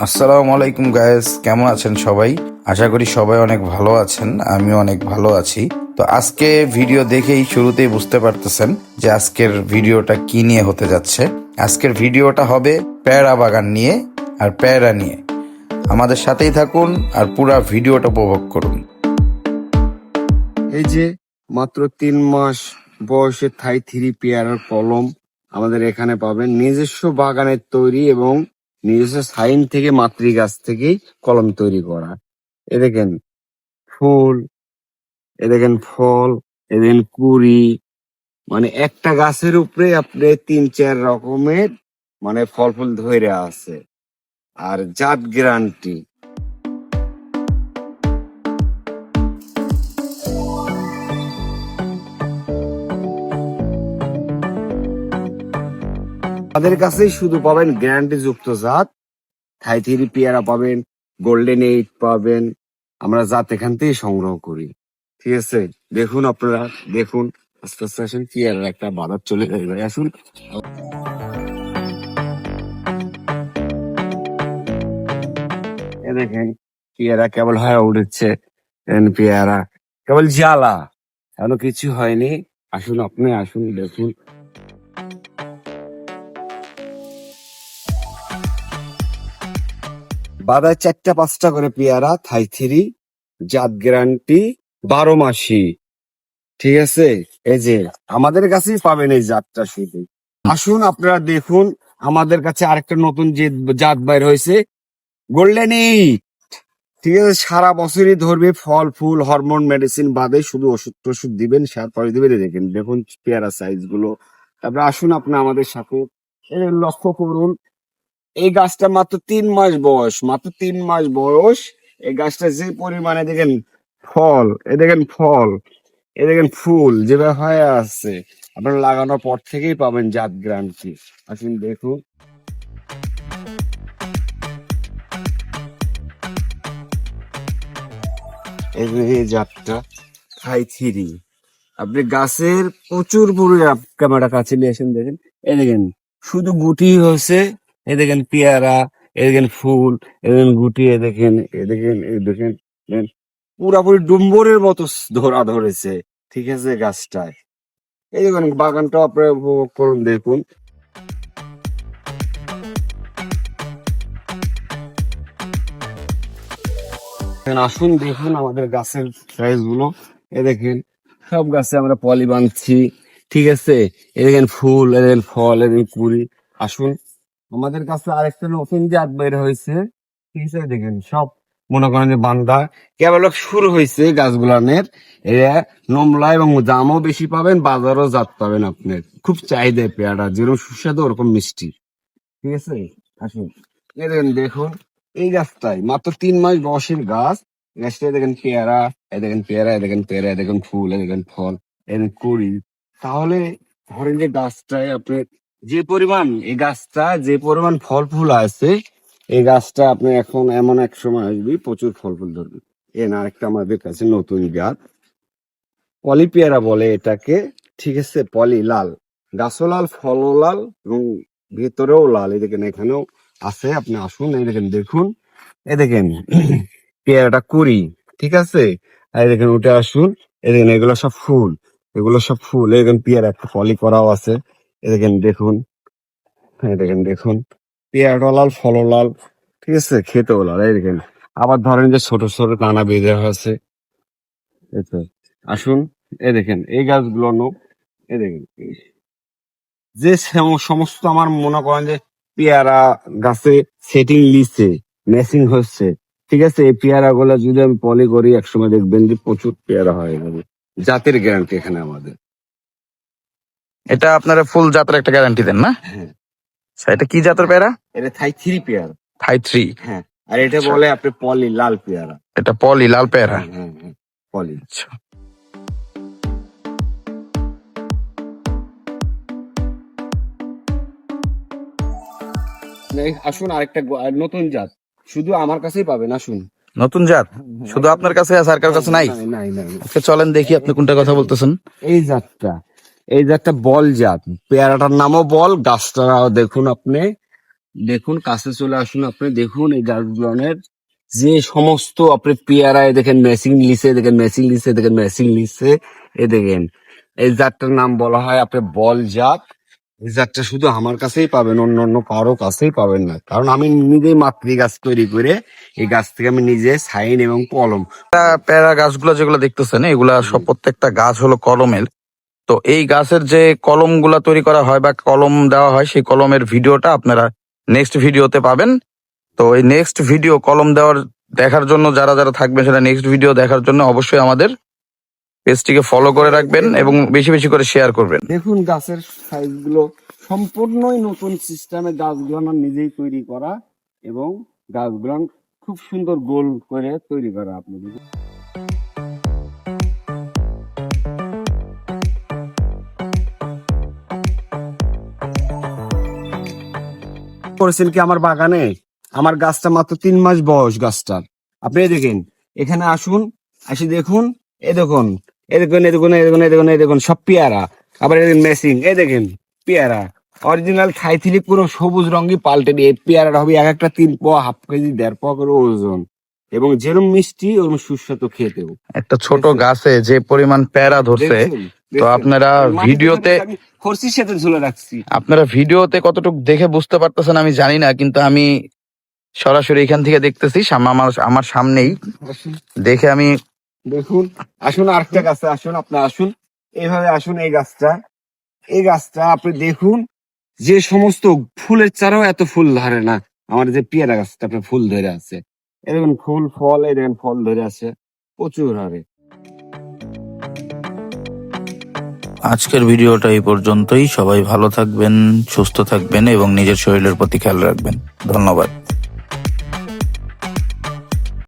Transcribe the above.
আসসালামু আলাইকুম গায়েস, কেমন আছেন সবাই? আশা করি সবাই অনেক ভালো আছেন, আমিও অনেক ভালো আছি। তো আজকে ভিডিও দেখেই শুরুতেই বুঝতে পারতেছেন যে আজকের ভিডিওটা কি নিয়ে হতে যাচ্ছে। আজকের ভিডিওটা হবে পেয়ারা বাগান নিয়ে আর পেয়ারা নিয়ে। আমাদের সাথেই থাকুন আর পুরা ভিডিওটা উপভোগ করুন। এই যে মাত্র 3 মাস বয়সের থাই 3 পেয়ারার কলম আমাদের এখানে পাবেন, নিজস্ব বাগানের তৈরি এবং নিজস্ব সাইন থেকে মাতৃ গাছ থেকেই কলম তৈরি করা। এ দেখেন ফুল, এ দেখেন ফল, এ দেখেন কুড়ি, মানে একটা গাছের উপরে আপনি 3-4 রকমের মানে ফল ফুল ধরে আছে। আর জাত গ্যারান্টি। আমাদের কাছেই শুধু পাবেন গ্যারান্টি যুক্ত জাত। থাই 3 পেয়ারা পাবেন, গোল্ডেন 8 পাবেন, আমরা জাত এখান থেকেই সংগ্রহ করি। ঠিক আছে, দেখুন আপনারা, দেখুন আস্তে আস্তে আসুন, পেয়ারার একটা বাজার চলে যাবে ভাই, আসুন। এ দেখেন পেয়ারা কেবল হয়ে উঠেছে, পেয়ারা কেবল জ্বালা, এখনো কিছু হয়নি। আসুন আপনি, আসুন দেখুন। বাজার 4টা 5টা করে পেয়ারা থাই 3, জাত গ্যারান্টি, 12 মাসি। ঠিক আছে, এই যে আমাদের কাছেই পাবেন এই জাতটা শুধু। আসুন আপনারা দেখুন, আমাদের কাছে আরেকটা নতুন যে জাত বাইর হয়েছে, গোল্ডেন 8। ঠিক আছে, সারা বছরই ধরবে, ফল ফুল হরমোন মেডিসিন বাদে শুধু ওষুধ টষুধ দিবেন, সার পরে দিবেন। এই দেখেন, দেখুন পেয়ারা সাইজ গুলো। তারপরে আসুন আপনি আমাদের সাথে, এই লক্ষ্য করুন, এই গাছটা মাত্র 3 মাস বয়স, মাত্র 3 মাস বয়স। এই গাছটা যে পরিমাণে দেখেন ফল, এ দেখেন ফল, এ দেখেন ফুল যেভাবে হয়ে আসছে, আপনারা লাগানোর পর থেকেই পাবেন জাত গ্যারান্টি। আসুন দেখুন। এই যে এই জাতটা থাই 3, আপনি গাছের প্রচুর পরিমাণ, ক্যামেরা কাছে নিয়ে আসেন, দেখেন এই দেখেন শুধু গুটি হয়েছে, এ দেখেন পেয়ারা, এ দেখেন ফুল, এ দেখেন গুটি, এ দেখেন, এ দেখেন, এ দেখেন, দেখেন, পুরাপুরি ডুম্বরের মতো ধরা ধরেছে। ঠিক আছে, গাছটায় এই দেখুন, বাগানটা আপনারা উপভোগ করুন, দেখুন। আসুন দেখুন আমাদের গাছের সাইজ গুলো, এ দেখেন সব গাছে আমরা পলি বাঁধছি। ঠিক আছে, এ দেখেন ফুল, এ দেখেন ফল, এ দেখেন কুড়ি। আসুন আমাদের কাছে আরেকটা নতুন জাত বের হয়েছে। ঠিক আছে, দেখেন সব মনে করেন যে বান্দা কেবল শুরু হয়েছে গাছগুলানের। এরা নমলা এবং দামও বেশি পাবেন, বাজারও জাত পাবেন আপনার। খুব চাহিদা পেয়ারা, যেরকম সুস্বাদু ওরকম মিষ্টি। ঠিক আছে, আসুন এই দেখেন, দেখুন এই গাছটাই মাত্র 3 মাস বয়সের গাছ। গাছটায় দেখেন পেয়ারা, এ দেখেন পেয়ারা, এ দেখেন পেয়ারা, এ দেখেন ফুল, এ দেখেন ফল, এ দেখেন কুড়ি। তাহলে ধরেন যে গাছটায় আপনার যে পরিমাণ, এই গাছটা যে পরিমাণ ফল ফুল আছে, এই গাছটা আপনি এখন এমন এক সময় আসবি প্রচুর ফল ফুল ধরবে। আরেকটা আমাদের কাছে নতুন জাত, পলি পেয়ারা বলে এটাকে। ঠিক আছে, পলি লাল, গাছও লাল, ফলও লাল এবং ভেতরেও লাল। এই দেখেন এখানেও আছে, আপনি আসুন, এই দেখেন, দেখুন এই দেখেন পেয়ারাটা কুড়ি। ঠিক আছে, আর এই দেখেন উঠে আসুন, এই দেখেন এগুলো সব ফুল, এগুলো সব ফুল। এই দেখেন পেয়ারা একটা ফলি করাও আছে, এই দেখেন, দেখুন, এই দেখেন, দেখুন পেয়ারাটাও লাল, ফলও লাল। ঠিক আছে, খেতেও লাল। এই দেখেন আবার ধরেন যে ছোট ছোট দানা বেঁধে আছে। এই তো, আসুন এই দেখেন এই গাছগুলো নো, এই দেখেন যে সমস্ত আমার মনে করেন যে পেয়ারা গাছে সেটিং লিছে, ম্যাচিং হচ্ছে। ঠিক আছে, এই পেয়ারা গুলো যদি আমি পলি করি, একসময় দেখবেন যে প্রচুর পেয়ারা হয়ে যাবে। জাতের গ্যারান্টি এখানে আমাদের। এটা আপনারা ফুল জাতের একটা গ্যারান্টি দেন না? হ্যাঁ, আচ্ছা, এটা কি জাতের পেয়ারা? এটা থাই 3 পেয়ারা। থাই 3। হ্যাঁ, আর এটা বলে আপনি পলি লাল পেয়ারা। এটা পলি লাল পেয়ারা। হ্যাঁ হ্যাঁ হ্যাঁ, পলি। আচ্ছা, আসুন আরেকটা নতুন জাত, শুধু আমার কাছেই পাবেন। আসুন। নতুন জাত শুধু আপনার কাছে আছে, আর কার কাছে নাই? নাই নাই নাই। আচ্ছা, চলেন দেখি আপনি কোনটা কথা বলতেছেন। এই জাতটা, এই জাতটা বল জাত, পেয়ারাটার নামও বল, গাছটাও দেখুন আপনি, দেখুন কাছে চলে আসুন, আপনি দেখুন এই গাছগুলোনের যে সমস্ত আপনি পেয়ারায় দেখেন ম্যাচিং লিসে, দেখেন ম্যাচিং লিসে, দেখেন ম্যাচিং লিসে, এ দেখেন এই জাতটার নাম বলা হয় আপনি বল জাত। এই জাতটা শুধু আমার কাছেই পাবেন, অন্য অন্য কারো কাছেই পাবেন না, কারণ আমি নিজেই মাতৃ গাছ তৈরি করে এই গাছ থেকে আমি নিজে সাইন এবং কলম। পেয়ারা গাছগুলো যেগুলো দেখতেছেন এগুলা সব প্রত্যেকটা গাছ হলো কলমের। তো এই গাছের যে কলমগুলা তৈরি করা হয় বা কলম দেওয়া হয় সেই কলমের ভিডিওটা আপনারা নেক্সট ভিডিওতে পাবেন। তো এই নেক্সট ভিডিও কলম দেওয়ার দেখার জন্য যারা যারা থাকবেন সেটা নেক্সট ভিডিও দেখার জন্য অবশ্যই আমাদের পেজটিকে ফলো করে রাখবেন এবং বেশি বেশি করে শেয়ার করবেন। দেখুন গাছের সাইজ গুলো সম্পূর্ণই নতুন সিস্টেমে, গাছগুলো আমার নিজেই তৈরি করা এবং গাছগুলো খুব সুন্দর গোল করে তৈরি করা। আপনি দেখুন। করেছেন কি আমার বাগানে, আমার গাছটা মাত্র 3 মাস বয়স গাছটার। আপনি এই দেখেন, এখানে আসুন, আসি দেখুন, এ দেখুন, এ দেখুন, এ দেখুন, এ দেখুন, এ দেখুন, এ দেখুন, সব পেয়ারা। আবার এদিকে মেসিং, এই দেখেন পেয়ারা অরিজিনাল থাইথিলি পুরো সবুজ রঙই পাল্টে দিয়ে এই পেয়ারাটা হবে এক একটা 3 পোয়া, হাফ কেজি 1.5 পোয়া করে ওজন, এবং যেরকম মিষ্টি ওরকম সুস্বাদু খেতেও। একটা ছোট গাছে যে পরিমাণ পেয়ারা ধরছে, দেখছেন? তো দেখছেন? আপনারা মাটিতে ভিডিওতে আমি খরচির সাথে ঝুলে রাখছি। আপনারা ভিডিওতে কতটুকু দেখে বুঝতে পারতেছেন আমি জানি না, কিন্তু আমি সরাসরি এখান থেকে দেখতেছি আমার সামনেই আসুন, দেখে আমি দেখুন, আসুন আরেকটা গাছে আসুন, আপনি আসুন, এইভাবে আসুন। এই গাছটা আপনি দেখুন, যে সমস্ত ফুলের চারাও এত ফুল ধরে না। আমার যে পেয়ারা গাছটা আপনার ফুল ধরে আছে, এই দেখুন ফুল ফল, এই দেখেন ফল ধরে আছে প্রচুর হারে। আজকের ভিডিওটা এই পর্যন্তই। সবাই ভালো থাকবেন, সুস্থ থাকবেন এবং নিজের শরীরের প্রতি খেয়াল রাখবেন। ধন্যবাদ।